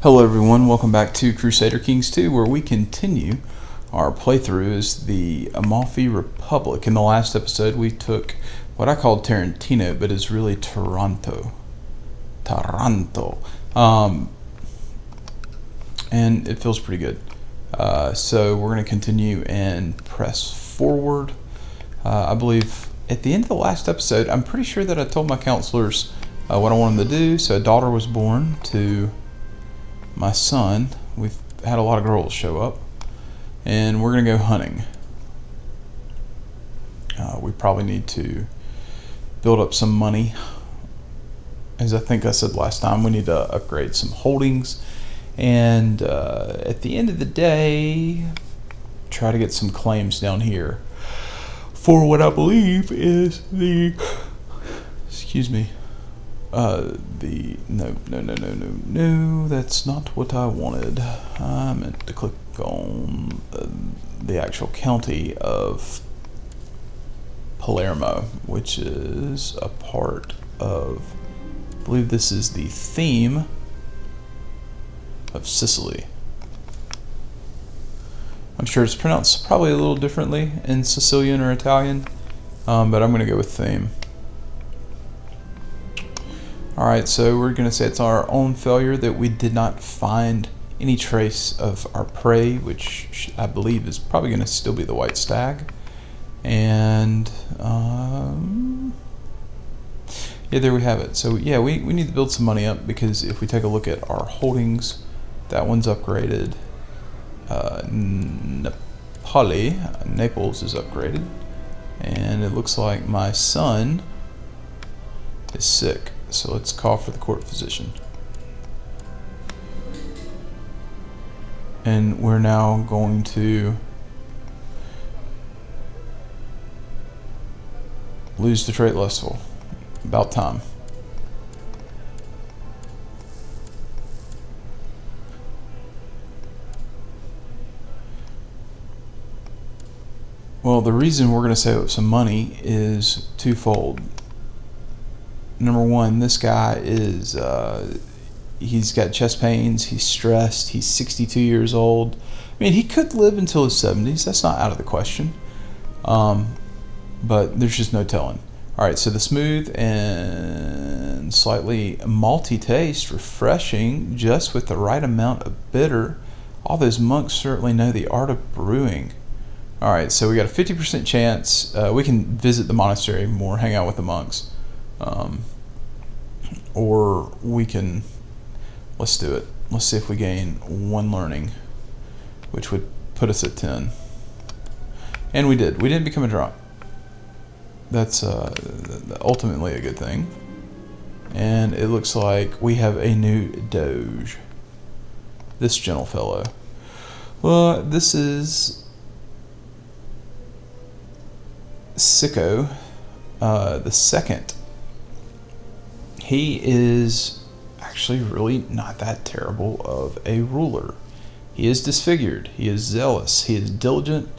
Hello everyone, welcome back to Crusader Kings 2, where we continue our playthrough as the Amalfi Republic. In the last episode we took what I called Tarantino, but is really Taranto. And it feels pretty good. So we're going to continue and press forward. I believe at the end of the last episode, I'm pretty sure that I told my counselors what I wanted them to do. So a daughter was born to my son. We've had a lot of girls show up, and we're gonna go hunting. We probably need to build up some money. As I think I said last time, we need to upgrade some holdings, and at the end of the day, try to get some claims down here for what I believe is the no, that's not what I wanted. I meant to click on the actual county of Palermo, which is a part of, I believe this is the theme of Sicily. I'm sure it's pronounced probably a little differently in Sicilian or Italian, but I'm going to go with theme. Alright, so we're going to say it's our own failure that we did not find any trace of our prey, which I believe is probably going to still be the white stag. And, yeah, there we have it. So, yeah, we need to build some money up, because if we take a look at our holdings, that one's upgraded. Naples is upgraded. And it looks like my son is sick. So let's call for the court physician. And we're now going to lose the trait lustful. About time. Well, the reason we're going to save up some money is twofold. Number one, this guy is, he's got chest pains, he's stressed, he's 62 years old. I mean, he could live until his 70s, that's not out of the question. But there's just no telling. Alright, so the smooth and slightly malty taste, refreshing, just with the right amount of bitter. All those monks certainly know the art of brewing. Alright, so we got a 50% chance. We can visit the monastery more, hang out with the monks. Or we can, let's do it. Let's see if we gain 1 learning, which would put us at 10. And we did. We didn't become a drunk. That's ultimately a good thing. And it looks like we have a new doge. This gentle fellow. Well, this is CK2, the second. He is actually really not that terrible of a ruler. He is disfigured, he is zealous, he is diligent,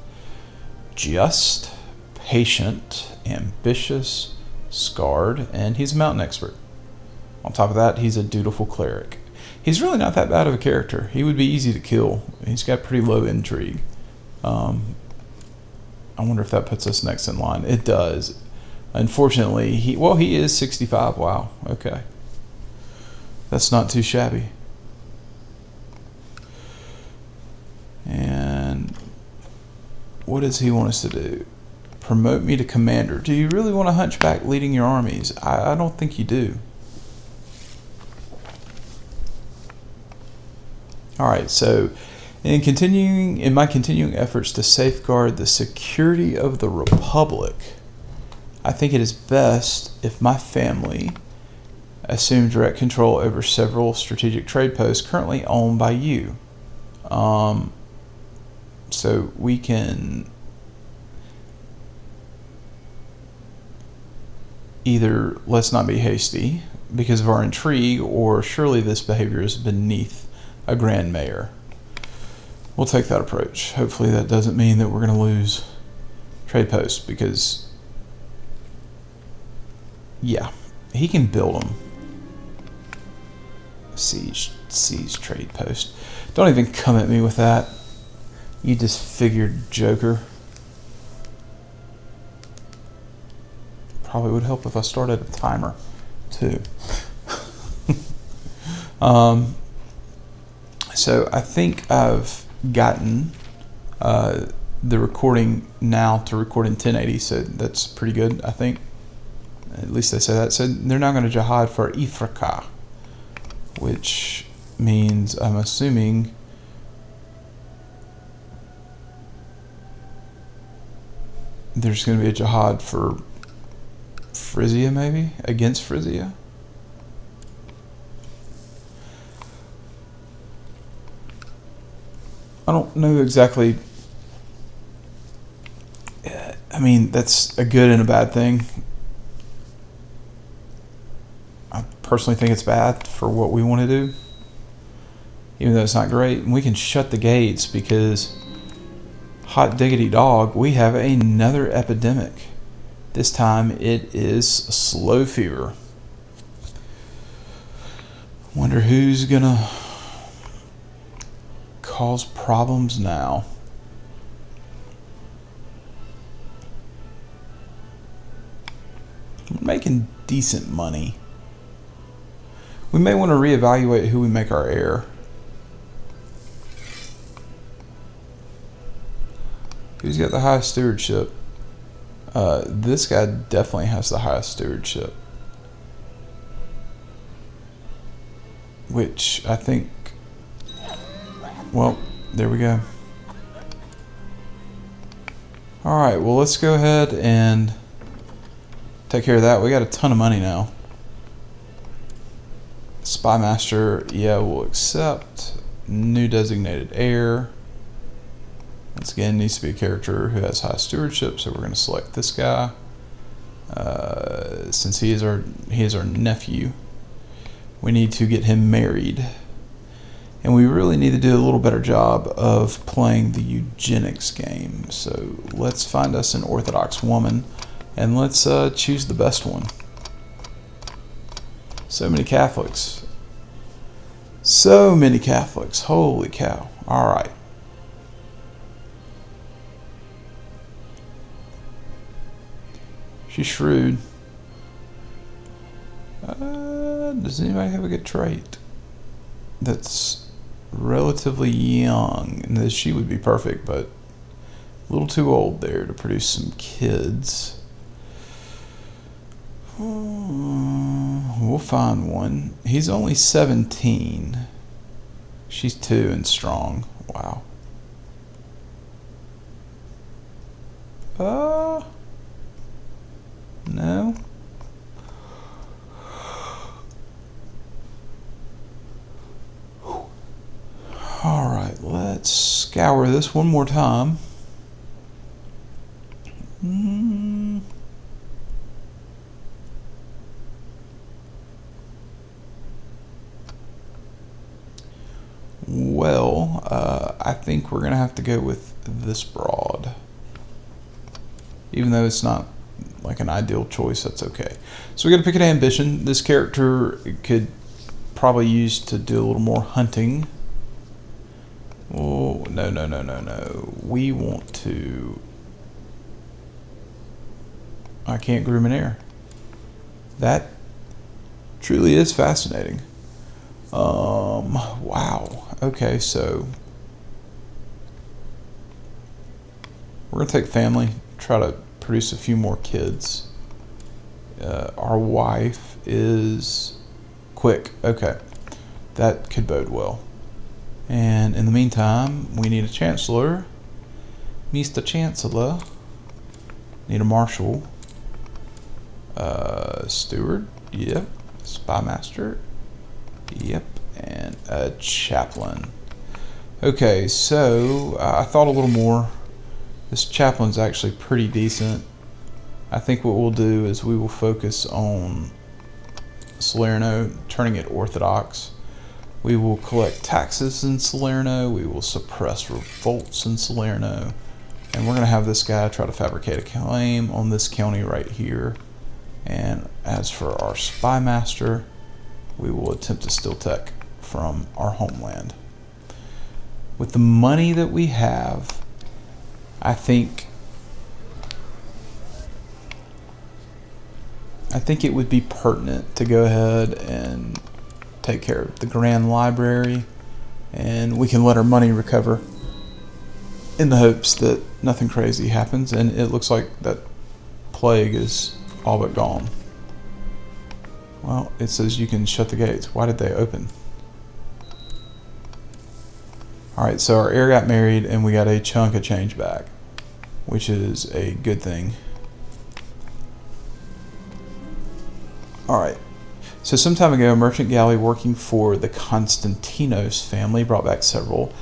just, patient, ambitious, scarred, and he's a mountain expert. On top of that, he's a dutiful cleric. He's really not that bad of a character. He would be easy to kill. He's got pretty low intrigue. I wonder if that puts us next in line. It does. Unfortunately, he is 65. Wow. Okay. That's not too shabby. And what does he want us to do? Promote me to commander. Do you really want a hunchback leading your armies? I don't think you do. Alright, so in my continuing efforts to safeguard the security of the Republic, I think it is best if my family assume direct control over several strategic trade posts currently owned by you. So we can either let's not be hasty because of our intrigue, or surely this behavior is beneath a grand mayor. We'll take that approach. Hopefully that doesn't mean that we're going to lose trade posts, because yeah, he can build them. Siege trade post. Don't even come at me with that. You disfigured joker. Probably would help if I started a timer too. So I think I've gotten the recording now to record in 1080, so that's pretty good, I think. At least they say that. So they're now going to jihad for Ifriqa, which means, I'm assuming, there's going to be a jihad for Frisia, maybe? Against Frisia? I don't know exactly. I mean, that's a good and a bad thing. I personally think it's bad for what we want to do, even though it's not great. And we can shut the gates because, hot diggity dog, we have another epidemic. This time it is slow fever. Wonder who's gonna cause problems now. We're making decent money. We may want to reevaluate who we make our heir. Who's got the highest stewardship? This guy definitely has the highest stewardship. Which I think, well, there we go. Alright, well, let's go ahead and take care of that. We got a ton of money now. Spy Master, yeah, we'll accept. New designated heir. Once again, needs to be a character who has high stewardship, so we're going to select this guy. Since he is our nephew, we need to get him married. And we really need to do a little better job of playing the eugenics game. So let's find us an Orthodox woman, and let's choose the best one. So many Catholics. So many Catholics. Holy cow. Alright. She's shrewd. Does anybody have a good trait that's relatively young? And she would be perfect, but a little too old there to produce some kids. We'll find one. He's only 17. She's 2 and strong. Wow. No. Alright, let's scour this one more time. Well, I think we're going to have to go with this broad. Even though it's not like an ideal choice, that's okay. So we got to pick an ambition. This character could probably use to do a little more hunting. Oh, no. We want to... I can't groom an heir. That truly is fascinating. Wow. Okay, so we're going to take family, try to produce a few more kids. Our wife is quick. Okay, that could bode well. And in the meantime, we need a chancellor. Mr. Chancellor. Need a marshal. Steward. Yep. Spy master. Yep. And a chaplain. Okay, so I thought a little more. This chaplain's actually pretty decent. I think what we'll do is we will focus on Salerno, turning it Orthodox. We will collect taxes in Salerno. We will suppress revolts in Salerno. And we're going to have this guy try to fabricate a claim on this county right here. And as for our spy master, we will attempt to steal tech from our homeland. With the money that we have, I think it would be pertinent to go ahead and take care of the Grand Library, and we can let our money recover in the hopes that nothing crazy happens. And it looks like that plague is all but gone. Well, it says you can shut the gates. Why did they open? Alright, so our heir got married and we got a chunk of change back, which is a good thing. Alright, so some time ago, a merchant galley working for the Constantinos family brought back several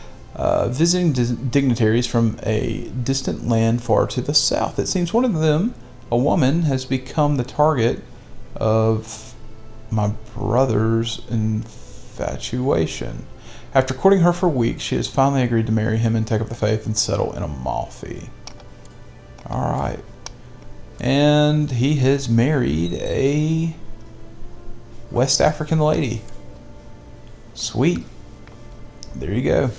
visiting dignitaries from a distant land far to the south. It seems one of them, a woman, has become the target of my brother's infatuation. After courting her for weeks, she has finally agreed to marry him and take up the faith and settle in Amalfi. Alright. And he has married a West African lady. Sweet. There you go.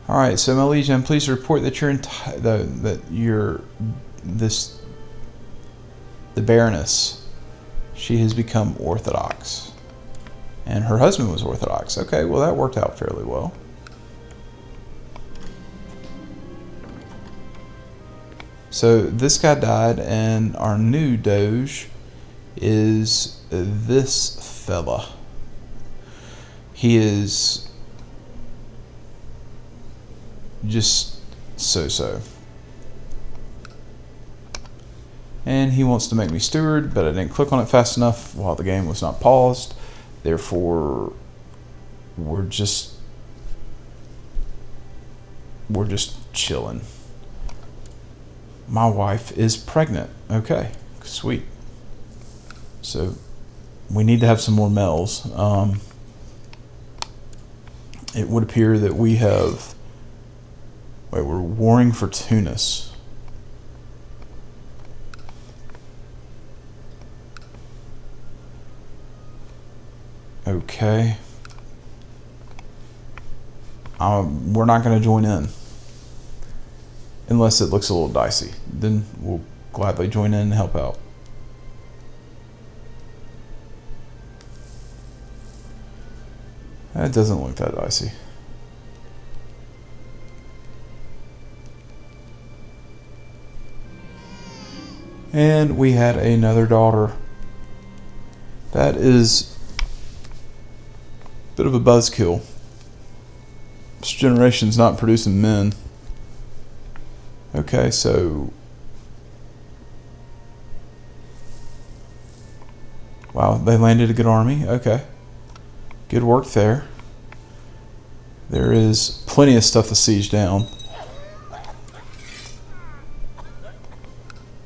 Alright, so my liege, I'm pleased to report that the Baroness, she has become Orthodox. And her husband was Orthodox. Okay, well that worked out fairly well. So this guy died, and our new Doge is this fella. He is just so-so. And he wants to make me steward, but I didn't click on it fast enough while the game was not paused. Therefore, we're just chilling. My wife is pregnant. Okay, sweet. So we need to have some more males. It would appear that we have... Wait, we're warring for Tunis. Okay. We're not going to join in. Unless it looks a little dicey. Then we'll gladly join in and help out. That doesn't look that dicey. And we had another daughter. That is a bit of a buzzkill. This generation's not producing men. Okay, so... Wow, they landed a good army. Okay. Good work there. There is plenty of stuff to siege down.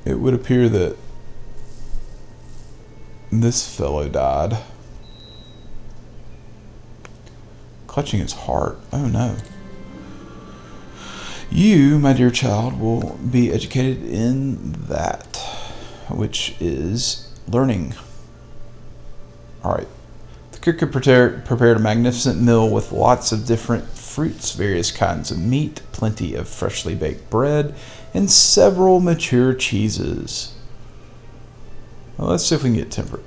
It would appear that this fellow died. Clutching his heart. Oh no. You, my dear child, will be educated in that, which is learning. Alright. The cook had prepared a magnificent meal with lots of different fruits, various kinds of meat, plenty of freshly baked bread, and several mature cheeses. Well, let's see if we can get temperate.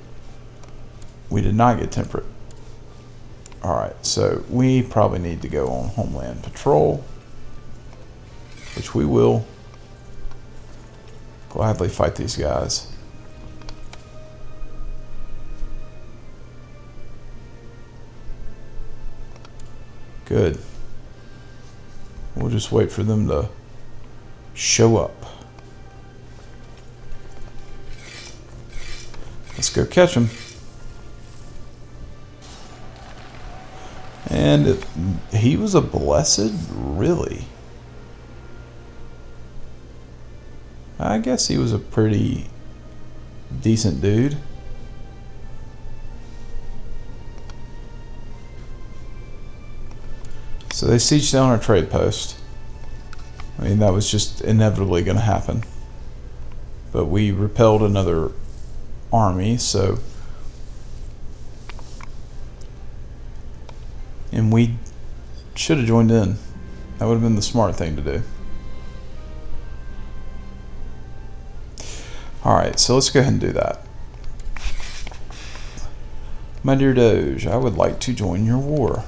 We did not get temperate. Alright, so we probably need to go on Homeland Patrol, which we will gladly fight these guys. Good. We'll just wait for them to show up. Let's go catch them. And he was a blessed, really. I guess he was a pretty decent dude. So they sieged down our trade post. I mean, that was just inevitably going to happen. But we repelled another army, so and we should have joined in. That would have been the smart thing to do. Alright, so let's go ahead and do that. My dear Doge, I would like to join your war.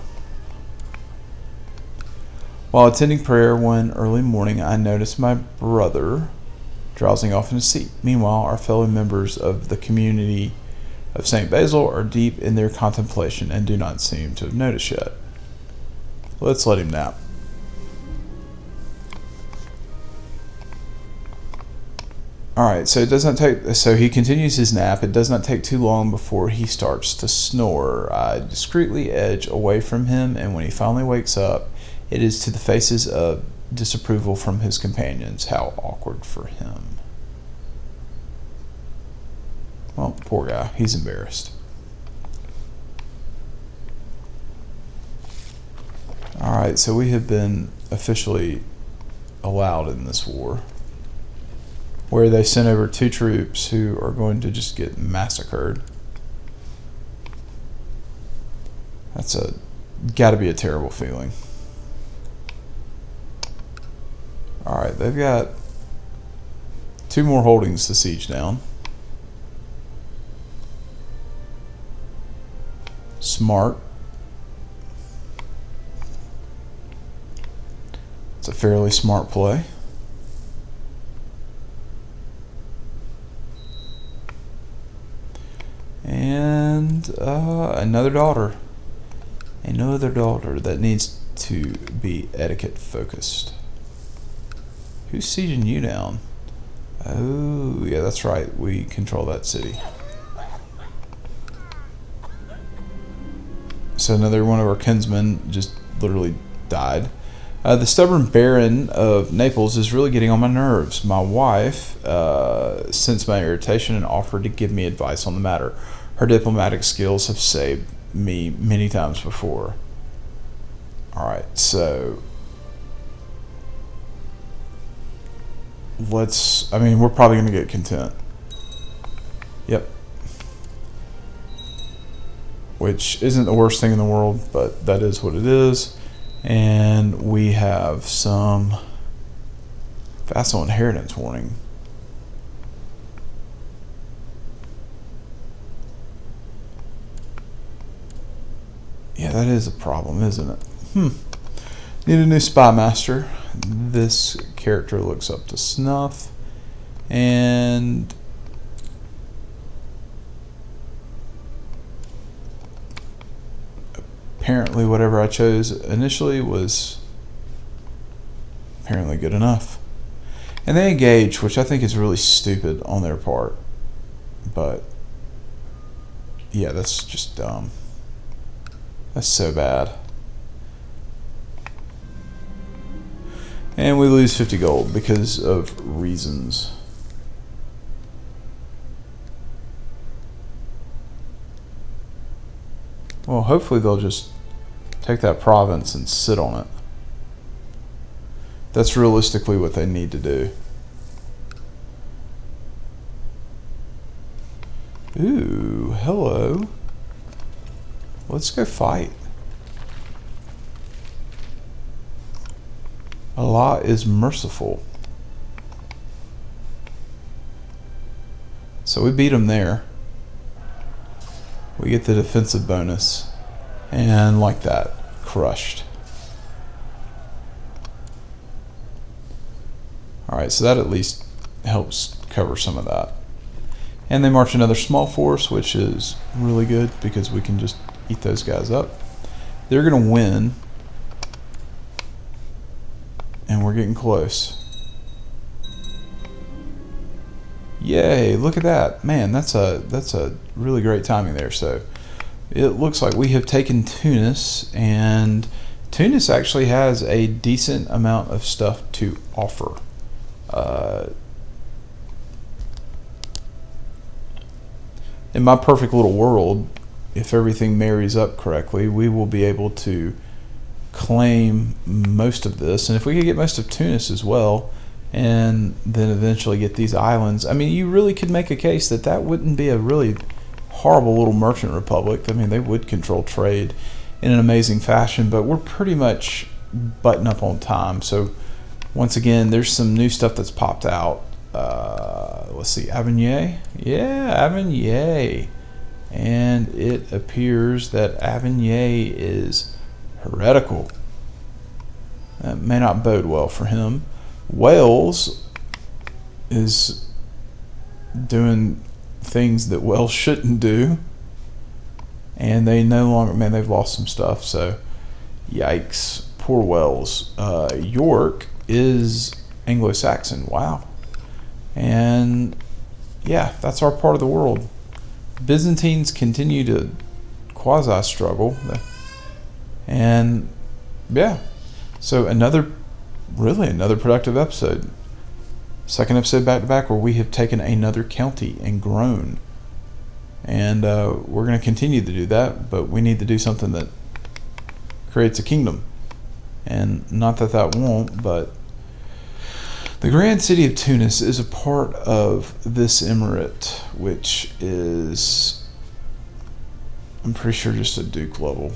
While attending prayer one early morning, I noticed my brother drowsing off in his seat. Meanwhile, our fellow members of the community of St. Basil are deep in their contemplation and do not seem to have noticed yet. Let's let him nap. Alright, so it does not take, so he continues his nap. It does not take too long before he starts to snore. I discreetly edge away from him, and when he finally wakes up, it is to the faces of disapproval from his companions. How awkward for him. Well, poor guy. He's embarrassed. Alright, so we have been officially allowed in this war, where they sent over 2 troops who are going to just get massacred. That's gotta be a terrible feeling. Alright, they've got 2 more holdings to siege down. Smart. It's a fairly smart play. And another daughter that needs to be etiquette focused. Who's sieging you down? Oh yeah, that's right, we control that city. So another one of our kinsmen just literally died. The stubborn Baron of Naples is really getting on my nerves. My wife sensed my irritation and offered to give me advice on the matter. Her diplomatic skills have saved me many times before. Alright, so we're probably going to get content. Yep. Which isn't the worst thing in the world, but that is what it is. And we have some vassal inheritance warning. Yeah, that is a problem, isn't it? Need a new spy master. This character looks up to snuff. And apparently whatever I chose initially was apparently good enough. And they engage, which I think is really stupid on their part. But yeah, that's just dumb. That's so bad. And we lose 50 gold because of reasons. Well, hopefully they'll just take that province and sit on it. That's realistically what they need to do. Ooh, hello. Let's go fight. Allah is merciful. So we beat them there. We get the defensive bonus. And like that, crushed. Alright, so that at least helps cover some of that. And they march another small force, which is really good because we can just eat those guys up. They're going to win. And we're getting close. Yay, look at that. Man, that's a really great timing there. So it looks like we have taken Tunis, and Tunis actually has a decent amount of stuff to offer. In my perfect little world, if everything marries up correctly, we will be able to claim most of this, and if we could get most of Tunis as well, and then eventually get these islands, I mean, you really could make a case that that wouldn't be a really horrible little merchant republic. I mean, they would control trade, in an amazing fashion, but we're pretty much button up on time. So once again, there's some new stuff that's popped out. Let's see, Avignon. Yeah, Avignon. And it appears that Avignon is heretical. That may not bode well for him. Wales is doing things that Wales shouldn't do. And they no longer, man, they've lost some stuff. So, yikes. Poor Wales. York is Anglo-Saxon. Wow. And, yeah, that's our part of the world. Byzantines continue to quasi-struggle. And, yeah. So, another productive episode. Second episode back-to-back where we have taken another county and grown. And we're going to continue to do that, but we need to do something that creates a kingdom. And not that won't, but the grand city of Tunis is a part of this emirate, which is, I'm pretty sure, just a duke level.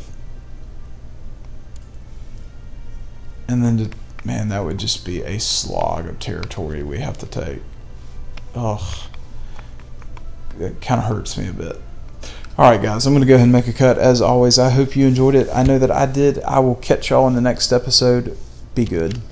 And then, man, that would just be a slog of territory we have to take. Ugh. It kind of hurts me a bit. Alright guys, I'm going to go ahead and make a cut. As always, I hope you enjoyed it. I know that I did. I will catch y'all in the next episode. Be good.